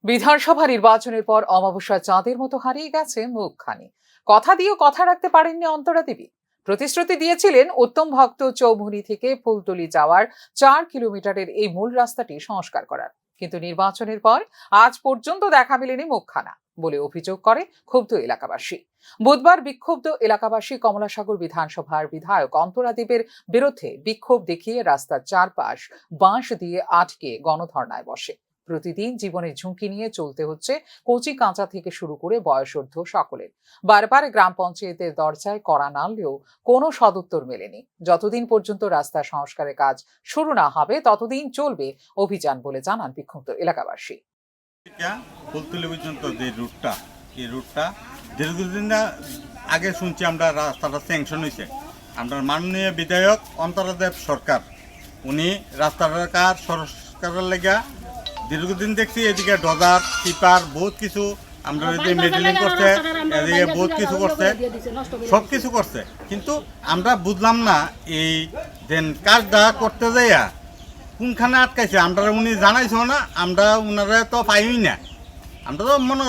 বিধানসভা নির্বাচনের পর অমাবস্যার চাঁদের মতো হারিয়ে গেছে মুখখানি। কথা দিয়েও কথা রাখতে পারেননি অন্তরা দেবী। প্রতিশ্রুতি দিয়েছিলেন উত্তম ভক্ত চৌমুহনী থেকে ফুলতলি যাওয়ার 4 কিলোমিটারের এই মূল রাস্তাটি সংস্কার করার, কিন্তু নির্বাচনের পর আজ পর্যন্ত দেখা মেলেনি মুখখানা বলে অভিযোগ করে ক্ষুব্ধ এলাকাবাসী। বুধবার বিক্ষুব্ধ এলাকাবাসী কমলাসাগর বিধানসভার বিধায়ক অন্তরা দেবীর বিরুদ্ধে বিক্ষোভ দেখিয়ে রাস্তার চারপাশ বাঁশ দিয়ে আটকে গণধর্নায় বসে। প্রতিদিন জীবনের ঝুঁকি নিয়ে চলতে হচ্ছে কচি কাঁচা থেকে শুরু করে বয়সোর্ধ্ব সকলের। বারবার গ্রাম পঞ্চায়েতের দরজায় কড়া নাড়লেও কোনো সদুত্তর মেলেনি। যতদিন পর্যন্ত রাস্তা সংস্কারের কাজ শুরু না হবে ততদিন চলবে অভিযান বলে জানান বিক্ষুব্ধ এলাকাবাসী। ফুলতলি পর্যন্ত যে রুটটা, এই রুটটা দীর্ঘদিন আগে শুনছি আমরা রাস্তাটা স্যাংশন হয়েছে। আমরা মাননীয় বিধায়ক অন্তরা দেব সরকার, উনি রাস্তাটার কাজ সংস্কারের লেগা দীর্ঘদিন দেখছি। এদিকে ডজার টিপার বহুত কিছু আমরা যদি মেডেলিং করছে, এদিকে বহুত কিছু করছে, সব কিছু করছে, কিন্তু আমরা বুঝলাম না এই দেন কাজটা করতে যাইয়া কোনখানে আটকাইছে। আমরা উনি জানাইছো না, আমরা উনারা তো পাইই না। আমরা তো মনে